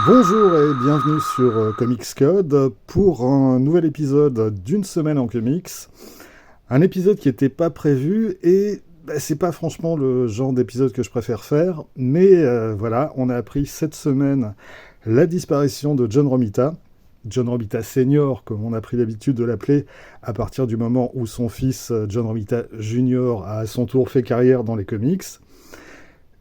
Bonjour et bienvenue sur Comics Code pour un nouvel épisode d'une semaine en comics. Un épisode qui n'était pas prévu et c'est pas franchement le genre d'épisode que je préfère faire, mais voilà, on a appris cette semaine la disparition de John Romita. John Romita Senior, comme on a pris l'habitude de l'appeler, à partir du moment où son fils John Romita Junior a à son tour fait carrière dans les comics.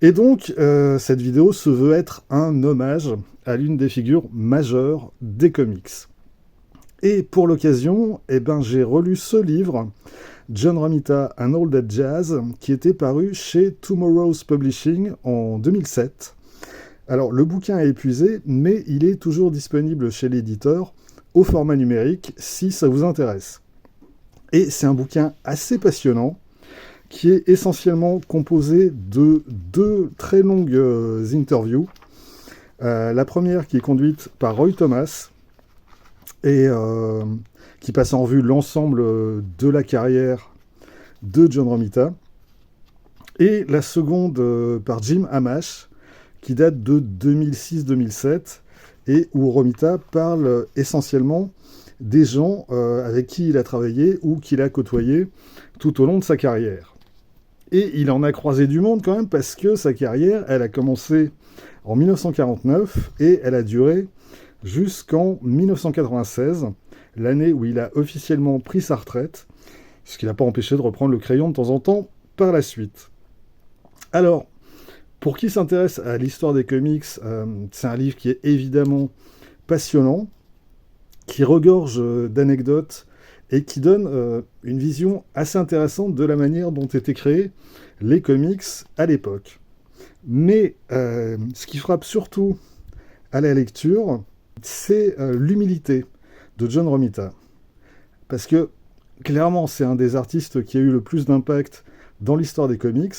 Et donc, cette vidéo se veut être un hommage à l'une des figures majeures des comics. Et pour l'occasion, j'ai relu ce livre, John Romita, An Old Dead Jazz, qui était paru chez Tomorrow's Publishing en 2007. Alors, le bouquin est épuisé, mais il est toujours disponible chez l'éditeur au format numérique, si ça vous intéresse. Et c'est un bouquin assez passionnant, qui est essentiellement composé de deux très longues interviews. La première qui est conduite par Roy Thomas et qui passe en revue l'ensemble de la carrière de John Romita. Et la seconde par Jim Amash, qui date de 2006-2007 et où Romita parle essentiellement des gens avec qui il a travaillé ou qu'il a côtoyé tout au long de sa carrière. Et il en a croisé du monde quand même parce que sa carrière, elle a commencé en 1949 et elle a duré jusqu'en 1996, l'année où il a officiellement pris sa retraite, ce qui n'a pas empêché de reprendre le crayon de temps en temps par la suite. Alors, pour qui s'intéresse à l'histoire des comics, c'est un livre qui est évidemment passionnant, qui regorge d'anecdotes et qui donne une vision assez intéressante de la manière dont étaient créés les comics à l'époque. Mais ce qui frappe surtout à la lecture, c'est l'humilité de John Romita. Parce que, clairement, c'est un des artistes qui a eu le plus d'impact dans l'histoire des comics,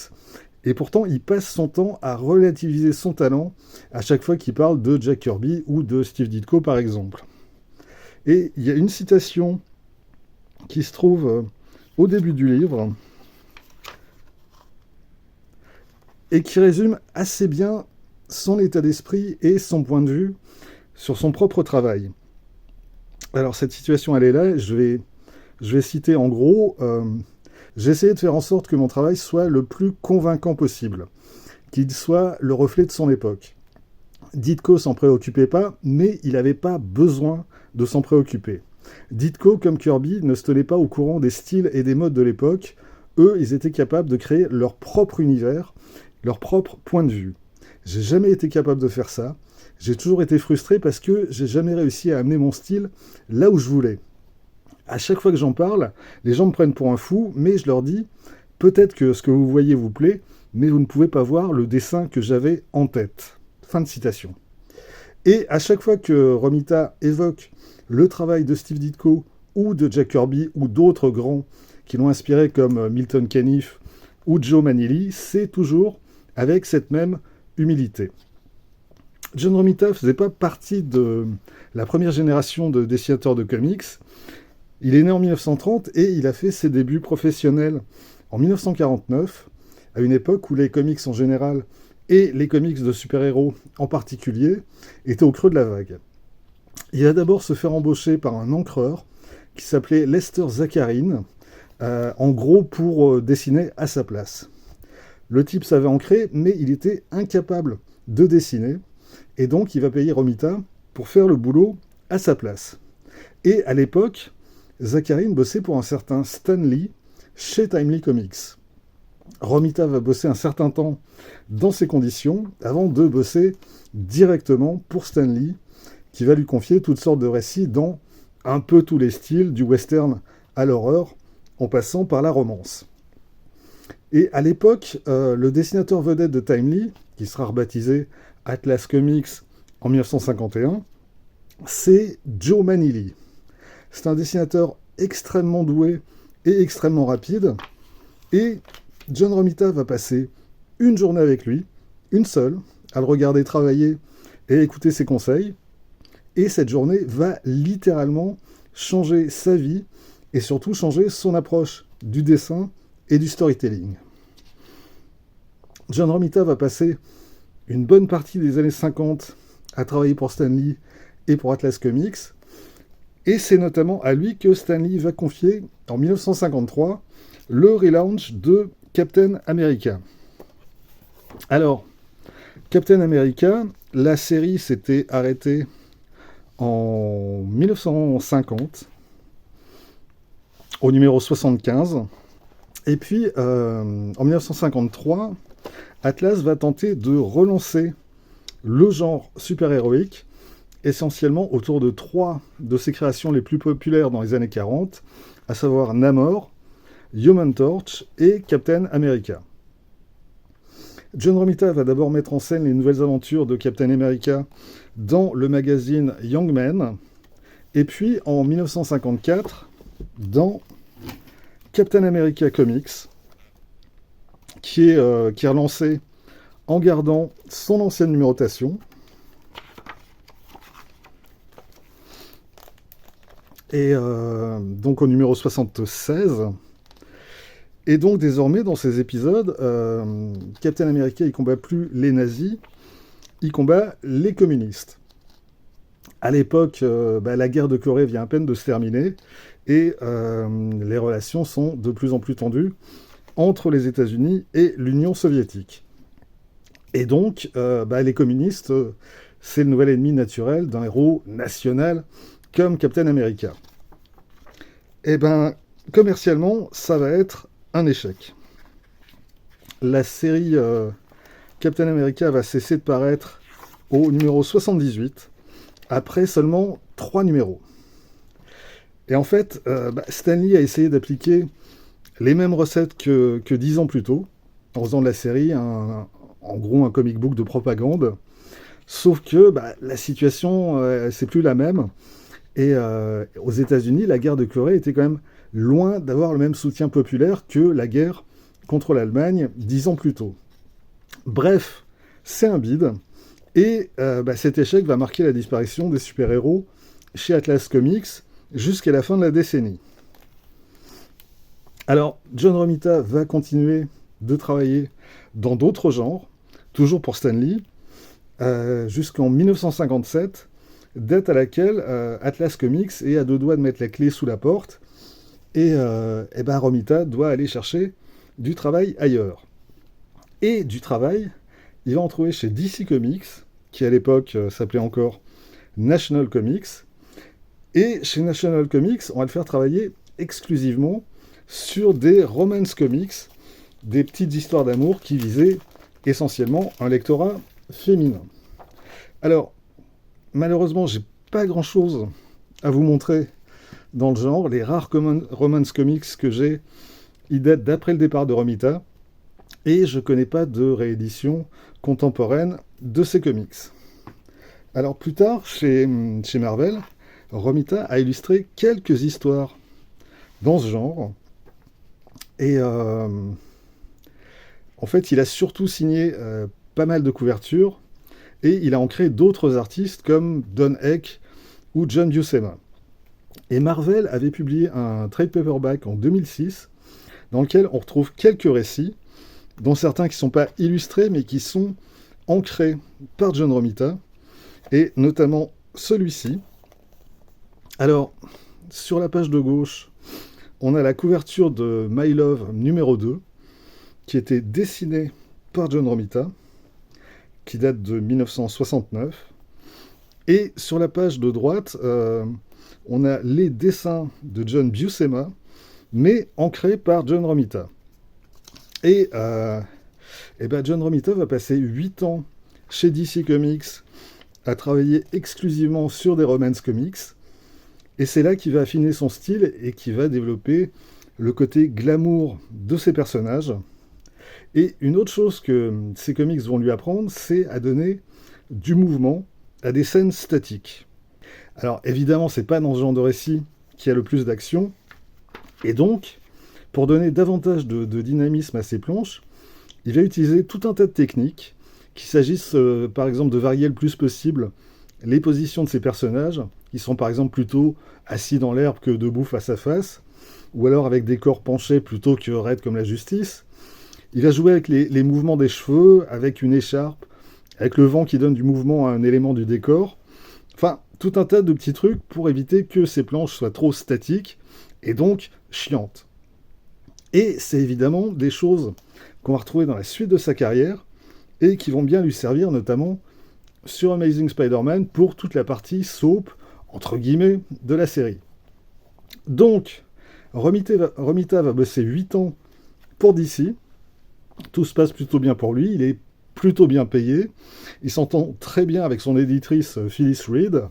et pourtant, il passe son temps à relativiser son talent à chaque fois qu'il parle de Jack Kirby ou de Steve Ditko, par exemple. Et il y a une citation qui se trouve au début du livre et qui résume assez bien son état d'esprit et son point de vue sur son propre travail. Alors cette situation, elle est là, je vais citer en gros, j'ai essayé de faire en sorte que mon travail soit le plus convaincant possible, qu'il soit le reflet de son époque. Ditko s'en préoccupait pas, mais il n'avait pas besoin de s'en préoccuper. Ditko, comme Kirby, ne se tenaient pas au courant des styles et des modes de l'époque. Eux, ils étaient capables de créer leur propre univers, leur propre point de vue. J'ai jamais été capable de faire ça. J'ai toujours été frustré parce que j'ai jamais réussi à amener mon style là où je voulais. À chaque fois que j'en parle, les gens me prennent pour un fou, mais je leur dis, peut-être que ce que vous voyez vous plaît, mais vous ne pouvez pas voir le dessin que j'avais en tête. Fin de citation. Et à chaque fois que Romita évoque le travail de Steve Ditko ou de Jack Kirby ou d'autres grands qui l'ont inspiré comme Milton Caniff ou Joe Manelli, c'est toujours avec cette même humilité. John Romita ne faisait pas partie de la première génération de dessinateurs de comics. Il est né en 1930 et il a fait ses débuts professionnels en 1949, à une époque où les comics en général et les comics de super-héros en particulier étaient au creux de la vague. Il va d'abord se faire embaucher par un encreur qui s'appelait Lester Zakharine, en gros pour dessiner à sa place. Le type savait ancrer, mais il était incapable de dessiner, et donc il va payer Romita pour faire le boulot à sa place. Et à l'époque, Zakharine bossait pour un certain Stan Lee chez Timely Comics. Romita va bosser un certain temps dans ces conditions avant de bosser directement pour Stan Lee, qui va lui confier toutes sortes de récits dans un peu tous les styles, du western à l'horreur, en passant par la romance. Et à l'époque, le dessinateur vedette de Timely, qui sera rebaptisé Atlas Comics en 1951, c'est Joe Manelli. C'est un dessinateur extrêmement doué et extrêmement rapide, et John Romita va passer une journée avec lui, une seule, à le regarder travailler et écouter ses conseils. Et cette journée va littéralement changer sa vie et surtout changer son approche du dessin et du storytelling. John Romita va passer une bonne partie des années 50 a travaillé pour Stan Lee et pour Atlas Comics. Et c'est notamment à lui que Stan Lee va confier, en 1953, le relaunch de Captain America. Alors, Captain America, la série s'était arrêtée en 1950, au numéro 75. Et puis, en 1953, Atlas va tenter de relancer le genre super-héroïque, essentiellement autour de 3 de ses créations les plus populaires dans les années 40, à savoir Namor, Human Torch et Captain America. John Romita va d'abord mettre en scène les nouvelles aventures de Captain America dans le magazine Young Man, et puis en 1954, dans Captain America Comics, qui est relancé en gardant son ancienne numérotation. Et donc au numéro 76. Et donc désormais, dans ces épisodes, Captain America, il combat plus les nazis, il combat les communistes. À l'époque, la guerre de Corée vient à peine de se terminer, et les relations sont de plus en plus tendues entre les États-Unis et l'Union soviétique. Et donc, les communistes, c'est le nouvel ennemi naturel d'un héros national comme Captain America. Et commercialement, ça va être un échec. La série Captain America va cesser de paraître au numéro 78, après seulement 3 numéros. Et en fait, Stan Lee a essayé d'appliquer les mêmes recettes que 10 ans plus tôt, en faisant de la série en gros un comic book de propagande, sauf que la situation, c'est plus la même. Et aux États-Unis, la guerre de Corée était quand même loin d'avoir le même soutien populaire que la guerre contre l'Allemagne 10 ans plus tôt. Bref, c'est un bide. Et cet échec va marquer la disparition des super-héros chez Atlas Comics jusqu'à la fin de la décennie. Alors, John Romita va continuer de travailler dans d'autres genres, toujours pour Stan Lee, jusqu'en 1957, date à laquelle Atlas Comics est à 2 doigts de mettre la clé sous la porte, et Romita doit aller chercher du travail ailleurs. Et du travail, il va en trouver chez DC Comics, qui à l'époque s'appelait encore National Comics, et chez National Comics, on va le faire travailler exclusivement sur des romance comics, des petites histoires d'amour qui visaient essentiellement un lectorat féminin. Alors, malheureusement, j'ai pas grand-chose à vous montrer dans le genre. Les rares romance comics que j'ai, ils datent d'après le départ de Romita, et je connais pas de réédition contemporaine de ces comics. Alors plus tard, chez Marvel, Romita a illustré quelques histoires dans ce genre, et en fait, il a surtout signé pas mal de couvertures, et il a ancré d'autres artistes comme Don Heck ou John Buscema. Et Marvel avait publié un trade paperback en 2006, dans lequel on retrouve quelques récits, dont certains qui ne sont pas illustrés, mais qui sont ancrés par John Romita, et notamment celui-ci. Alors, sur la page de gauche, on a la couverture de My Love numéro 2, qui était dessinée par John Romita, qui date de 1969. Et sur la page de droite, on a les dessins de John Buscema, mais ancrés par John Romita. Et John Romita va passer 8 ans chez DC Comics à travailler exclusivement sur des romance comics. Et c'est là qu'il va affiner son style et qu'il va développer le côté glamour de ses personnages. Et une autre chose que ces comics vont lui apprendre, c'est à donner du mouvement à des scènes statiques. Alors évidemment, c'est pas dans ce genre de récit qu'il y a le plus d'action. Et donc, pour donner davantage de dynamisme à ses planches, il va utiliser tout un tas de techniques, qu'il s'agisse par exemple de varier le plus possible les positions de ses personnages, qui sont par exemple plutôt assis dans l'herbe que debout face à face, ou alors avec des corps penchés plutôt que raides comme la justice. Il va jouer avec les mouvements des cheveux, avec une écharpe, avec le vent qui donne du mouvement à un élément du décor. Enfin, tout un tas de petits trucs pour éviter que ces planches soient trop statiques et donc chiantes. Et c'est évidemment des choses qu'on va retrouver dans la suite de sa carrière et qui vont bien lui servir notamment sur Amazing Spider-Man pour toute la partie soap, entre guillemets, de la série. Donc, Romita va bosser 8 ans pour DC. Tout se passe plutôt bien pour lui, il est plutôt bien payé, il s'entend très bien avec son éditrice Phyllis Reed,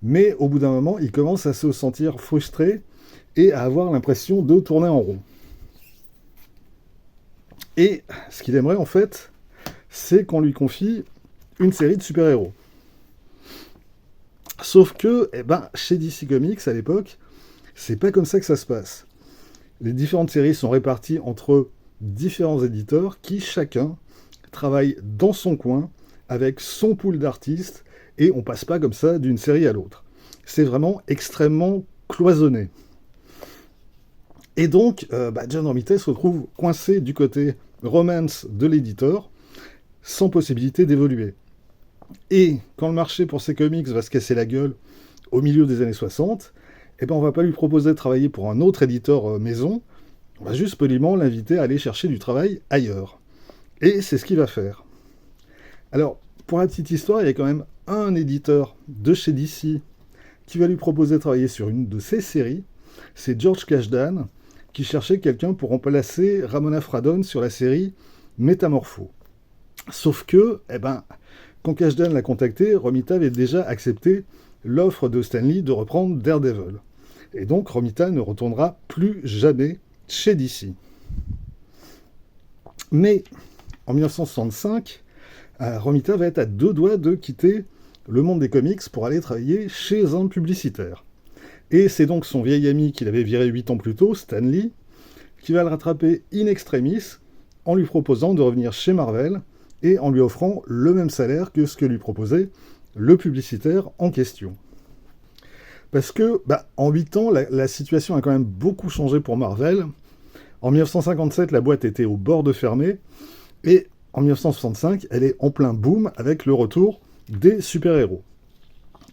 mais au bout d'un moment, il commence à se sentir frustré et à avoir l'impression de tourner en rond. Et ce qu'il aimerait en fait, c'est qu'on lui confie une série de super-héros. Sauf que, chez DC Comics à l'époque, c'est pas comme ça que ça se passe. Les différentes séries sont réparties entre différents éditeurs qui chacun travaille dans son coin avec son pool d'artistes et on passe pas comme ça d'une série à l'autre. C'est vraiment extrêmement cloisonné. Et donc, John Romita se retrouve coincé du côté romance de l'éditeur, sans possibilité d'évoluer. Et quand le marché pour ces comics va se casser la gueule au milieu des années 60, on va pas lui proposer de travailler pour un autre éditeur maison, on va juste poliment l'inviter à aller chercher du travail ailleurs. Et c'est ce qu'il va faire. Alors, pour la petite histoire, il y a quand même un éditeur de chez DC qui va lui proposer de travailler sur une de ses séries. C'est George Kasdan, qui cherchait quelqu'un pour remplacer Ramona Fradon sur la série Métamorpho. Sauf que, quand Kasdan l'a contacté, Romita avait déjà accepté l'offre de Stan Lee de reprendre Daredevil. Et donc, Romita ne retournera plus jamais chez DC. Mais, en 1965, Romita va être à 2 doigts de quitter le monde des comics pour aller travailler chez un publicitaire. Et c'est donc son vieil ami qu'il avait viré 8 ans plus tôt, Stan Lee, qui va le rattraper in extremis en lui proposant de revenir chez Marvel et en lui offrant le même salaire que ce que lui proposait le publicitaire en question. Parce que, en 8 ans, la situation a quand même beaucoup changé pour Marvel. En 1957, la boîte était au bord de fermer, et en 1965, elle est en plein boom avec le retour des super-héros.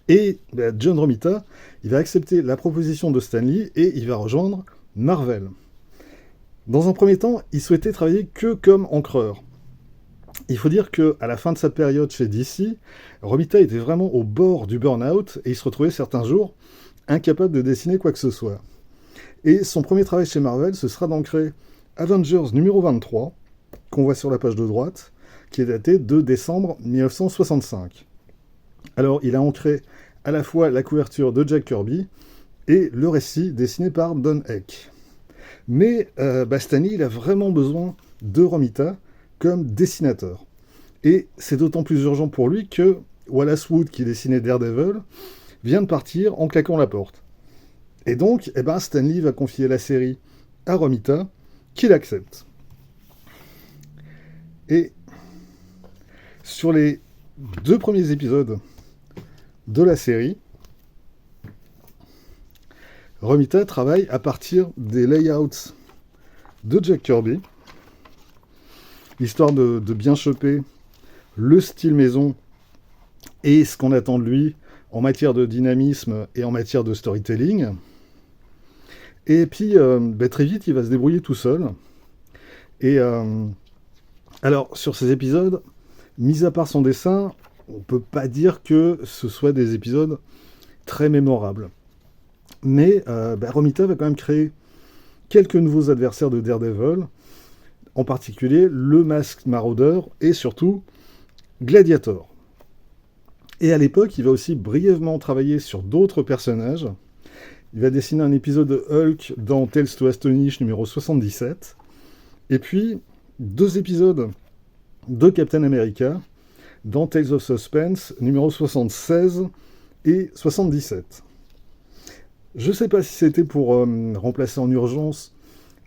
Et John Romita, il va accepter la proposition de Stan Lee et il va rejoindre Marvel. Dans un premier temps, il souhaitait travailler que comme encreur. Il faut dire qu'à la fin de sa période chez DC, Romita était vraiment au bord du burn-out et il se retrouvait certains jours incapable de dessiner quoi que ce soit. Et son premier travail chez Marvel, ce sera d'ancrer Avengers numéro 23, qu'on voit sur la page de droite, qui est daté de décembre 1965. Alors, il a ancré à la fois la couverture de Jack Kirby et le récit dessiné par Don Heck. Mais Stan Lee, il a vraiment besoin de Romita comme dessinateur. Et c'est d'autant plus urgent pour lui que Wallace Wood, qui dessinait Daredevil, vient de partir en claquant la porte. Et donc, Stan Lee va confier la série à Romita, qui l'accepte. Et sur les 2 premiers épisodes de la série, Romita travaille à partir des layouts de Jack Kirby, histoire de bien choper le style maison et ce qu'on attend de lui en matière de dynamisme et en matière de storytelling. Et puis, très vite, il va se débrouiller tout seul. Et alors, sur ces épisodes, mis à part son dessin, on peut pas dire que ce soit des épisodes très mémorables. Mais Romita va quand même créer quelques nouveaux adversaires de Daredevil, en particulier le Masque Maraudeur et surtout Gladiator. Et à l'époque, il va aussi brièvement travailler sur d'autres personnages. Il va dessiner un épisode de Hulk dans Tales to Astonish numéro 77, et puis 2 épisodes de Captain America dans Tales of Suspense numéro 76 et 77. Je ne sais pas si c'était pour remplacer en urgence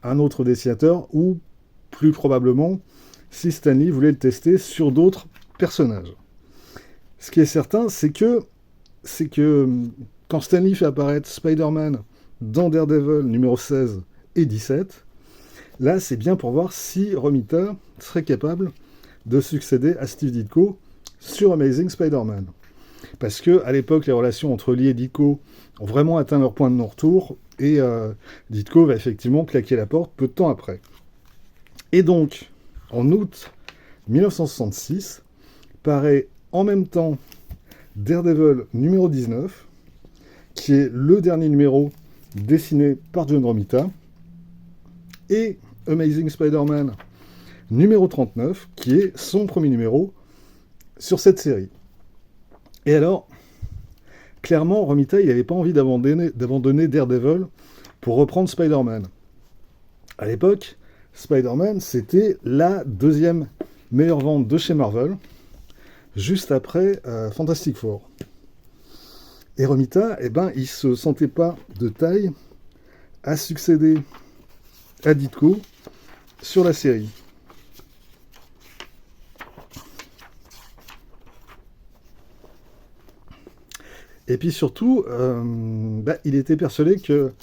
un autre dessinateur ou plus probablement si Stan Lee voulait le tester sur d'autres personnages. Ce qui est certain, c'est que quand Stan Lee fait apparaître Spider-Man dans Daredevil numéro 16 et 17, là c'est bien pour voir si Romita serait capable de succéder à Steve Ditko sur Amazing Spider-Man. Parce que à l'époque, les relations entre Lee et Ditko ont vraiment atteint leur point de non-retour, et Ditko va effectivement claquer la porte peu de temps après. Et donc, en août 1966, paraît en même temps Daredevil numéro 19, qui est le dernier numéro dessiné par John Romita, et Amazing Spider-Man numéro 39, qui est son premier numéro sur cette série. Et alors, clairement, Romita, il n'avait pas envie d'abandonner Daredevil pour reprendre Spider-Man. À l'époque, Spider-Man, c'était la deuxième meilleure vente de chez Marvel, juste après Fantastic Four. Et Romita, il se sentait pas de taille à succéder à Ditko sur la série. Et puis surtout, il était persuadé que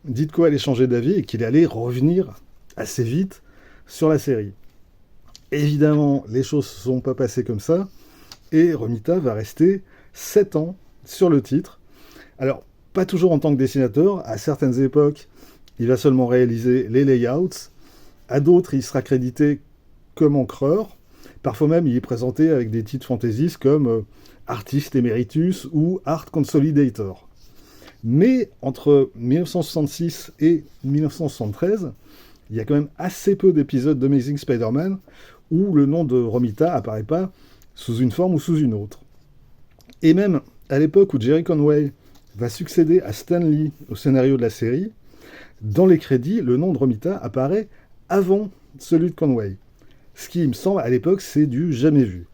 Ditko allait changer d'avis et qu'il allait revenir assez vite sur la série. Évidemment, les choses ne se sont pas passées comme ça, et Romita va rester 7 ans sur le titre. Alors, pas toujours en tant que dessinateur, à certaines époques, il va seulement réaliser les layouts, à d'autres, il sera crédité comme encreur, parfois même il est présenté avec des titres fantaisistes comme Artist Emeritus ou Art Consolidator. Mais entre 1966 et 1973, il y a quand même assez peu d'épisodes d'Amazing Spider-Man où le nom de Romita apparaît pas sous une forme ou sous une autre. Et même à l'époque où Jerry Conway va succéder à Stan Lee au scénario de la série, dans les crédits, le nom de Romita apparaît avant celui de Conway. Ce qui, il me semble, à l'époque, c'est du jamais vu.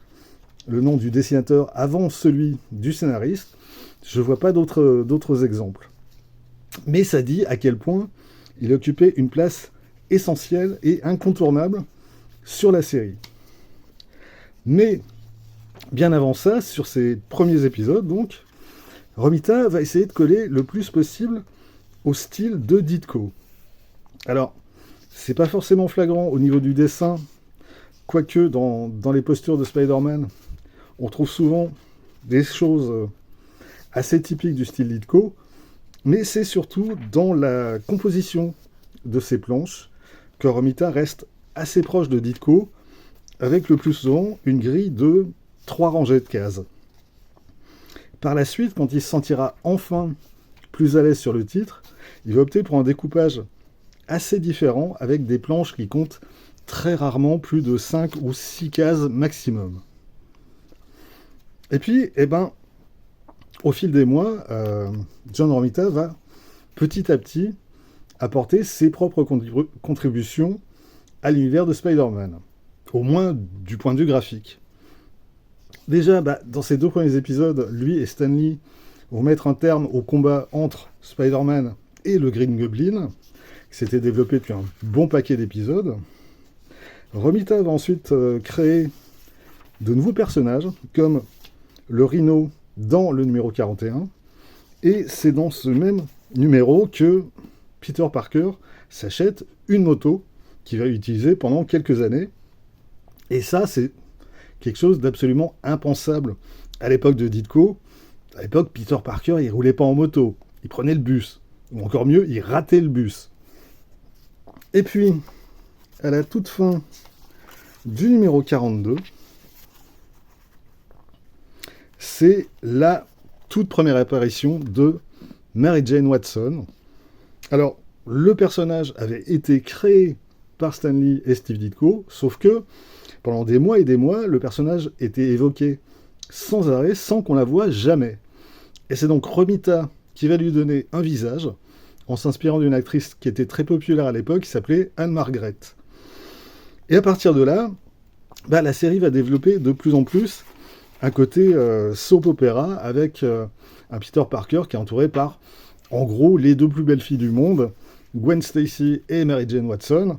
Le nom du dessinateur avant celui du scénariste, je ne vois pas d'autres exemples. Mais ça dit à quel point il occupait une place essentielle et incontournable sur la série. Mais bien avant ça, sur ces premiers épisodes, donc, Romita va essayer de coller le plus possible au style de Ditko. Alors, c'est pas forcément flagrant au niveau du dessin, quoique dans les postures de Spider-Man, on trouve souvent des choses assez typiques du style Ditko, mais c'est surtout dans la composition de ces planches que Romita reste assez proche de Ditko, avec le plus souvent une grille de 3 rangées de cases. Par la suite, quand il se sentira enfin plus à l'aise sur le titre, il va opter pour un découpage assez différent, avec des planches qui comptent très rarement plus de 5 ou 6 cases maximum. Et puis, au fil des mois, John Romita va petit à petit apporter ses propres contributions à l'univers de Spider-Man, au moins du point de vue graphique. Déjà, dans ces 2 premiers épisodes, lui et Stan Lee vont mettre un terme au combat entre Spider-Man et le Green Goblin, qui s'était développé depuis un bon paquet d'épisodes. Romita va ensuite créer de nouveaux personnages, comme le Rhino dans le numéro 41, et c'est dans ce même numéro que Peter Parker s'achète une moto qu'il va utiliser pendant quelques années. Et ça, c'est quelque chose d'absolument impensable à l'époque de Ditko. À l'époque, Peter Parker, il roulait pas en moto, il prenait le bus. Ou encore mieux, il ratait le bus. Et puis, à la toute fin du numéro 42, c'est la toute première apparition de Mary Jane Watson. Alors, le personnage avait été créé par Stan Lee et Steve Ditko, sauf que pendant des mois et des mois, le personnage était évoqué sans arrêt, sans qu'on la voie jamais. Et c'est donc Romita qui va lui donner un visage, en s'inspirant d'une actrice qui était très populaire à l'époque, qui s'appelait Anne Margaret. Et à partir de là, la série va développer de plus en plus un côté soap opéra, avec un Peter Parker qui est entouré par, en gros, les 2 plus belles filles du monde, Gwen Stacy et Mary Jane Watson,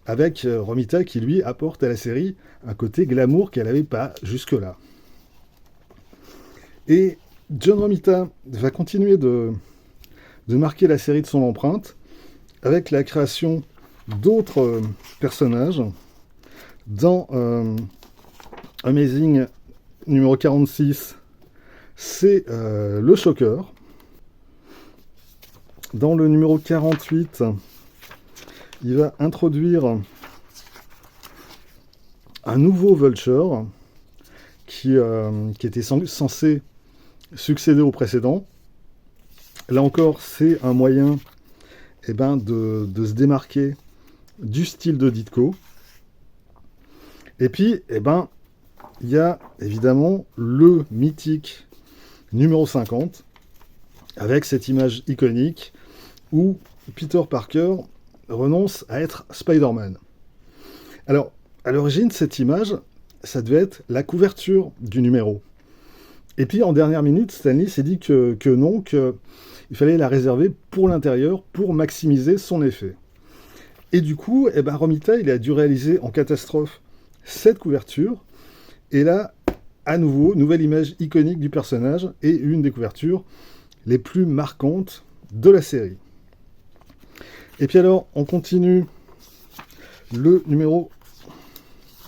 avec Romita qui, lui, apporte à la série un côté glamour qu'elle n'avait pas jusque-là. Et John Romita va continuer de marquer la série de son empreinte, avec la création d'autres personnages dans Amazing numéro 46, c'est le Shocker. Dans le numéro 48, il va introduire un nouveau Vulture qui était censé succéder au précédent. Là encore, c'est un moyen de se démarquer du style de Ditko. Et puis, il y a évidemment le mythique numéro 50, avec cette image iconique où Peter Parker renonce à être Spider-Man. Alors, à l'origine, cette image, ça devait être la couverture du numéro. Et puis, en dernière minute, Stan Lee s'est dit que non, qu'il fallait la réserver pour l'intérieur, pour maximiser son effet. Et du coup, Romita, il a dû réaliser en catastrophe cette couverture. Et là, à nouveau, nouvelle image iconique du personnage et une des couvertures les plus marquantes de la série. Et puis alors, on continue le numéro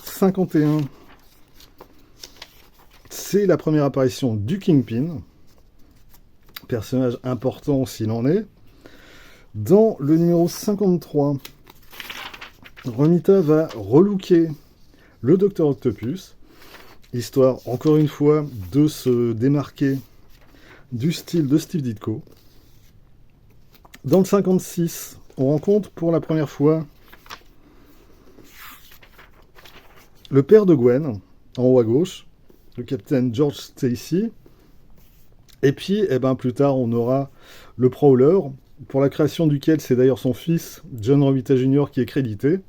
51. C'est la première apparition du Kingpin, personnage important s'il en est. Dans le numéro 53, Romita va relooker le Dr Octopus, histoire, encore une fois, de se démarquer du style de Steve Ditko. Dans le 56, on rencontre pour la première fois le père de Gwen, en haut à gauche, le capitaine George Stacy. Et puis, plus tard, on aura le Prowler, pour la création duquel c'est d'ailleurs son fils, John Romita Jr., qui est crédité.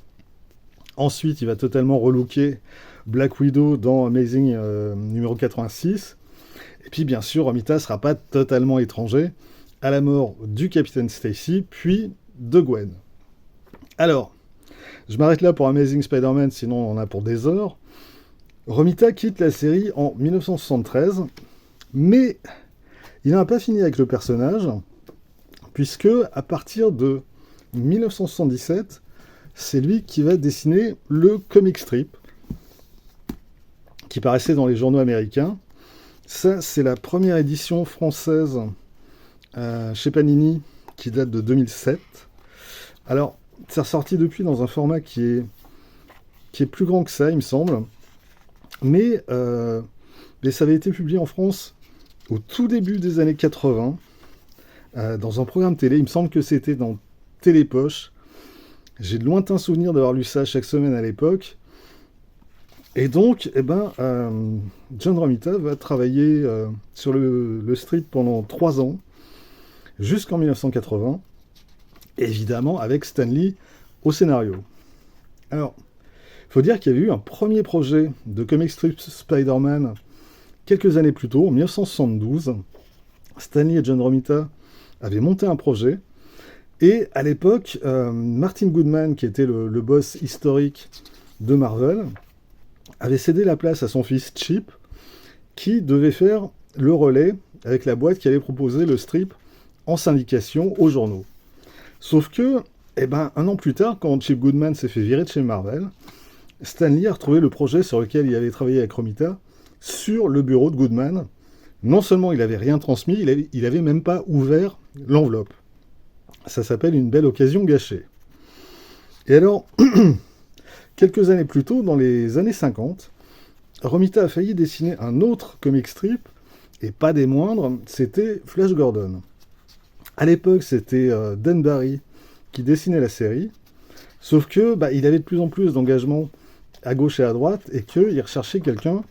Ensuite, il va totalement relooker Black Widow dans Amazing numéro 86. Et puis, bien sûr, Romita ne sera pas totalement étranger à la mort du capitaine Stacy, puis de Gwen. Alors, je m'arrête là pour Amazing Spider-Man, sinon on en a pour des heures. Romita quitte la série en 1973, mais il n'a pas fini avec le personnage, puisque à partir de 1977, c'est lui qui va dessiner le comic strip, qui paraissait dans les journaux américains. Ça, c'est la première édition française chez Panini, qui date de 2007. Alors, c'est ressorti depuis dans un format qui est plus grand que ça, il me semble. Mais ça avait été publié en France au tout début des années 80, dans un programme télé. Il me semble que c'était dans Télépoche. J'ai de lointains souvenirs d'avoir lu ça chaque semaine à l'époque. Et donc, John Romita va travailler sur le strip pendant 3 ans, jusqu'en 1980, évidemment avec Stan Lee au scénario. Alors, il faut dire qu'il y avait eu un premier projet de comic strip Spider-Man quelques années plus tôt, en 1972. Stan Lee et John Romita avaient monté un projet, et à l'époque, Martin Goodman, qui était le boss historique de Marvel, avait cédé la place à son fils Chip, qui devait faire le relais avec la boîte qui allait proposer le strip en syndication aux journaux. Sauf que, un an plus tard, quand Chip Goodman s'est fait virer de chez Marvel, Stan Lee a retrouvé le projet sur lequel il avait travaillé avec Romita sur le bureau de Goodman. Non seulement il n'avait rien transmis, il avait même pas ouvert l'enveloppe. Ça s'appelle une belle occasion gâchée. Et alors, quelques années plus tôt, dans les années 50, Romita a failli dessiner un autre comic strip, et pas des moindres, c'était Flash Gordon. À l'époque, c'était Dan Barry qui dessinait la série, sauf que il avait de plus en plus d'engagement à gauche et à droite, et qu'il recherchait quelqu'un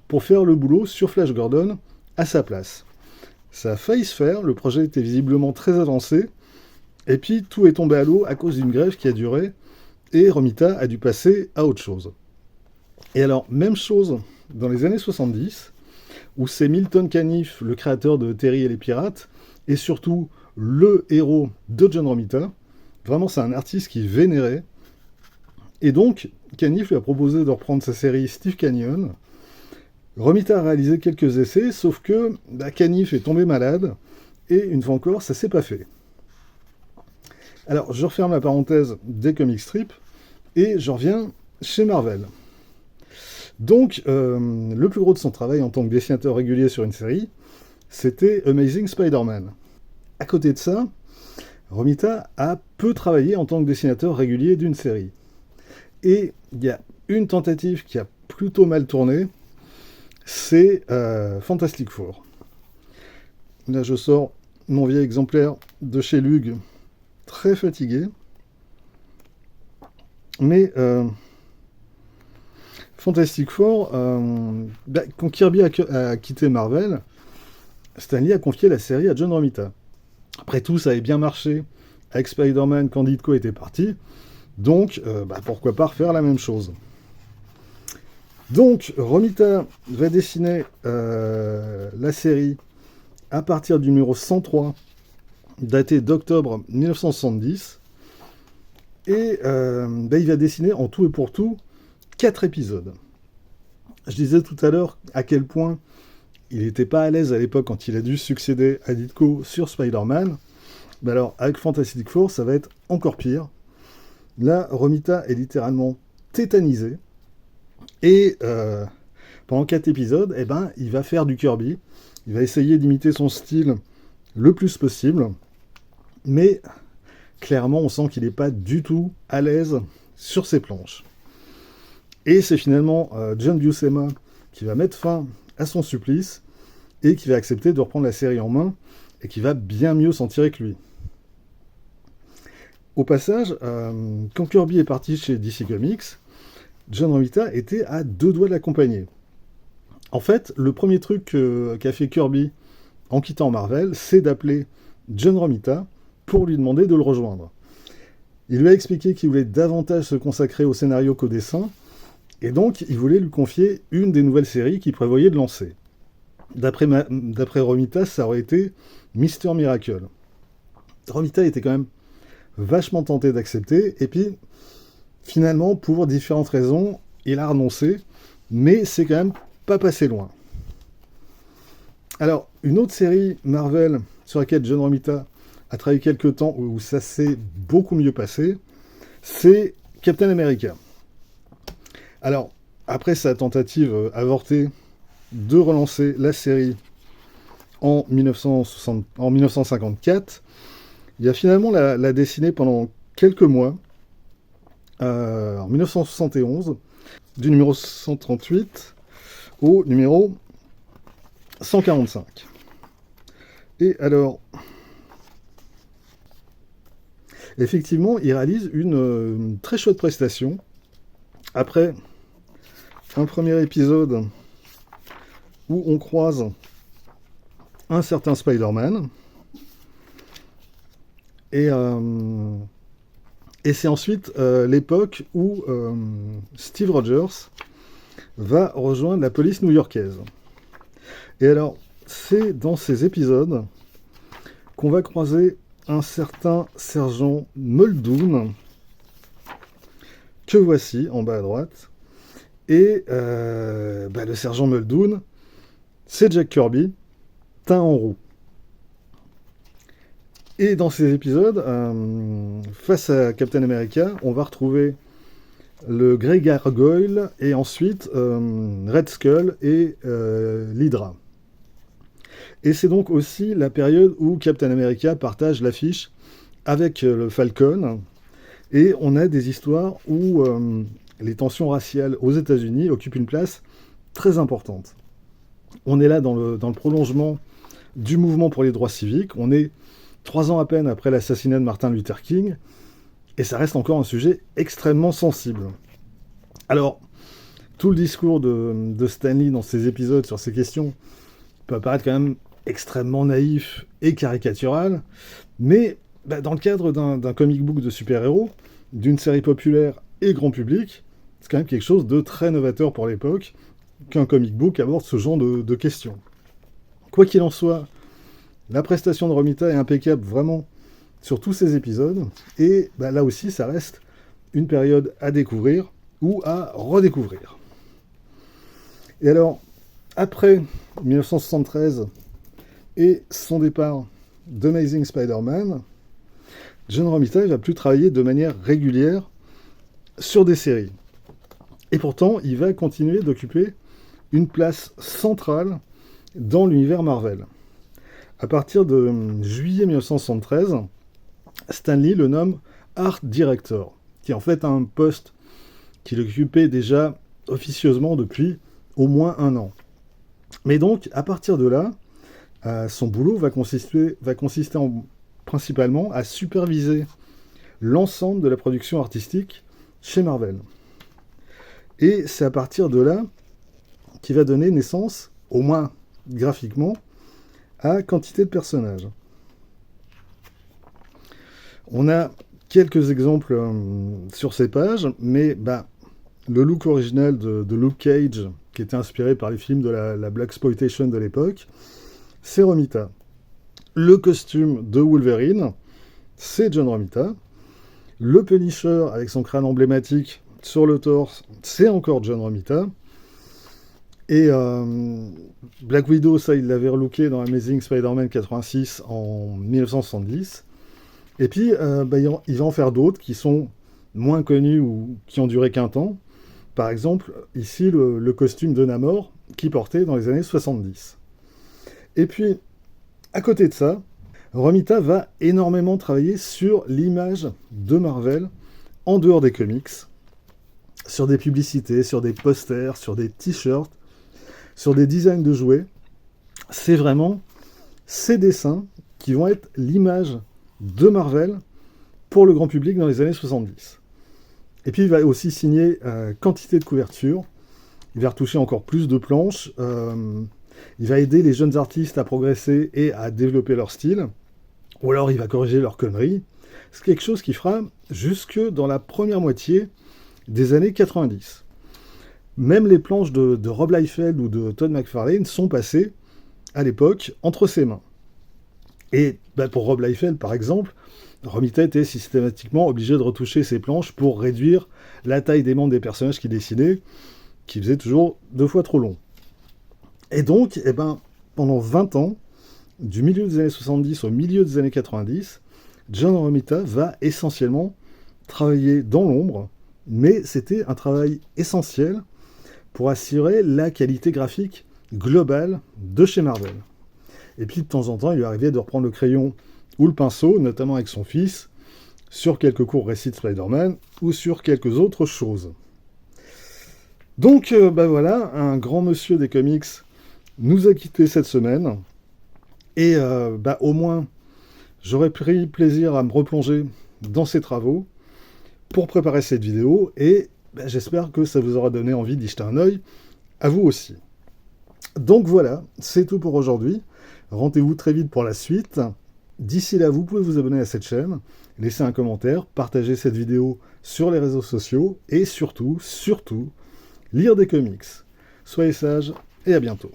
pour faire le boulot sur Flash Gordon à sa place. Ça a failli se faire, le projet était visiblement très avancé, et puis tout est tombé à l'eau à cause d'une grève qui a duré, et Romita a dû passer à autre chose. Et alors, même chose dans les années 70, où c'est Milton Caniff, le créateur de Terry et les Pirates, et surtout le héros de John Romita. Vraiment, c'est un artiste qui vénérait. Et donc, Caniff lui a proposé de reprendre sa série Steve Canyon. Romita a réalisé quelques essais, sauf que Caniff est tombé malade, et une fois encore, ça s'est pas fait. Alors, je referme la parenthèse des comic strips, et je reviens chez Marvel. Donc, le plus gros de son travail en tant que dessinateur régulier sur une série, c'était Amazing Spider-Man. À côté de ça, Romita a peu travaillé en tant que dessinateur régulier d'une série. Et il y a une tentative qui a plutôt mal tourné, c'est Fantastic Four. Là, je sors mon vieil exemplaire de chez Lug, très fatigué. Mais Fantastic Four, quand Kirby a quitté Marvel, Stan Lee a confié la série à John Romita. Après tout, ça avait bien marché avec Spider-Man quand Ditko était parti, donc pourquoi pas refaire la même chose. Donc, Romita va dessiner la série à partir du numéro 103, daté d'octobre 1970, et il va dessiner en tout et pour tout 4 épisodes. Je disais tout à l'heure à quel point il n'était pas à l'aise à l'époque quand il a dû succéder à Ditko sur Spider-Man. Alors, avec Fantastic Four, ça va être encore pire. Là, Romita est littéralement tétanisé. Et pendant 4 épisodes, il va faire du Kirby. Il va essayer d'imiter son style le plus possible. Mais clairement, on sent qu'il n'est pas du tout à l'aise sur ses planches. Et c'est finalement John Buscema qui va mettre fin à son supplice et qui va accepter de reprendre la série en main et qui va bien mieux s'en tirer que lui. Au passage, quand Kirby est parti chez DC Comics, John Romita était à 2 doigts de l'accompagner. En fait, le premier truc qu'a fait Kirby en quittant Marvel, c'est d'appeler John Romita pour lui demander de le rejoindre. Il lui a expliqué qu'il voulait davantage se consacrer au scénario qu'au dessin, et donc il voulait lui confier une des nouvelles séries qu'il prévoyait de lancer. D'après Romita, ça aurait été Mister Miracle. Romita était quand même vachement tenté d'accepter, et puis finalement, pour différentes raisons, il a renoncé, mais c'est quand même pas passé loin. Alors, une autre série Marvel sur laquelle John Romita a travaillé quelques temps, où ça s'est beaucoup mieux passé, c'est Captain America. Alors, après sa tentative avortée de relancer la série en 1954, il a finalement la dessiné pendant quelques mois, en 1971, du numéro 138 au numéro 145. Et alors, effectivement, il réalise une très chouette prestation. Après un premier épisode où on croise un certain Spider-Man, et c'est ensuite l'époque où Steve Rogers va rejoindre la police new-yorkaise. Et alors, c'est dans ces épisodes qu'on va croiser un certain sergent Muldoon, que voici en bas à droite. Et le sergent Muldoon, c'est Jack Kirby, teint en roux. Et dans ces épisodes, face à Captain America, on va retrouver le Grey Gargoyle et ensuite Red Skull et l'Hydra. Et c'est donc aussi la période où Captain America partage l'affiche avec le Falcon, et on a des histoires où les tensions raciales aux États-Unis occupent une place très importante. On est là dans le prolongement du mouvement pour les droits civiques, on est 3 ans à peine après l'assassinat de Martin Luther King, et ça reste encore un sujet extrêmement sensible. Alors, tout le discours de Stan Lee dans ces épisodes sur ces questions peut apparaître quand même extrêmement naïf et caricatural, mais dans le cadre d'un comic book de super-héros, d'une série populaire et grand public, c'est quand même quelque chose de très novateur pour l'époque, qu'un comic book aborde ce genre de questions. Quoi qu'il en soit, la prestation de Romita est impeccable vraiment sur tous ces épisodes, et là aussi ça reste une période à découvrir ou à redécouvrir. Et alors, après 1973 et son départ d'Amazing Spider-Man, John Romita ne va plus travailler de manière régulière sur des séries. Et pourtant, il va continuer d'occuper une place centrale dans l'univers Marvel. À partir de juillet 1973, Stan Lee le nomme Art Director, qui est en fait un poste qu'il occupait déjà officieusement depuis au moins un an. Mais donc, à partir de là, son boulot va consister principalement à superviser l'ensemble de la production artistique chez Marvel. Et c'est à partir de là qu'il va donner naissance, au moins graphiquement, à quantité de personnages. On a quelques exemples sur ces pages, mais le look original de Luke Cage, qui était inspiré par les films de la Blaxploitation de l'époque, c'est Romita. Le costume de Wolverine, c'est John Romita. Le Punisher, avec son crâne emblématique sur le torse, c'est encore John Romita. Et Black Widow, ça, il l'avait relooké dans Amazing Spider-Man 86 en 1970. Et puis, il va en faire d'autres qui sont moins connus ou qui ont duré qu'un temps. Par exemple, ici, le costume de Namor, qu'il portait dans les années 70. Et puis, à côté de ça, Romita va énormément travailler sur l'image de Marvel en dehors des comics, sur des publicités, sur des posters, sur des t-shirts, sur des designs de jouets. C'est vraiment ces dessins qui vont être l'image de Marvel pour le grand public dans les années 70. Et puis il va aussi signer quantité de couvertures, il va retoucher encore plus de planches, il va aider les jeunes artistes à progresser et à développer leur style, ou alors il va corriger leurs conneries. C'est quelque chose qu'il fera jusque dans la première moitié des années 90. Même les planches de Rob Liefeld ou de Todd McFarlane sont passées, à l'époque, entre ses mains. Et pour Rob Liefeld, par exemple, Romita était systématiquement obligé de retoucher ses planches pour réduire la taille des membres des personnages qu'il dessinait, qui faisait toujours 2 fois trop long. Et donc, pendant 20 ans, du milieu des années 70 au milieu des années 90, John Romita va essentiellement travailler dans l'ombre, mais c'était un travail essentiel pour assurer la qualité graphique globale de chez Marvel. Et puis de temps en temps, il lui arrivait de reprendre le crayon ou le pinceau, notamment avec son fils, sur quelques courts récits de Spider-Man ou sur quelques autres choses. Donc voilà, un grand monsieur des comics nous a quittés cette semaine. Et au moins, j'aurais pris plaisir à me replonger dans ses travaux pour préparer cette vidéo. Et j'espère que ça vous aura donné envie d'y jeter un œil, à vous aussi. Donc voilà, c'est tout pour aujourd'hui. Rendez-vous très vite pour la suite. D'ici là, vous pouvez vous abonner à cette chaîne, laisser un commentaire, partager cette vidéo sur les réseaux sociaux et surtout, lire des comics. Soyez sages et à bientôt.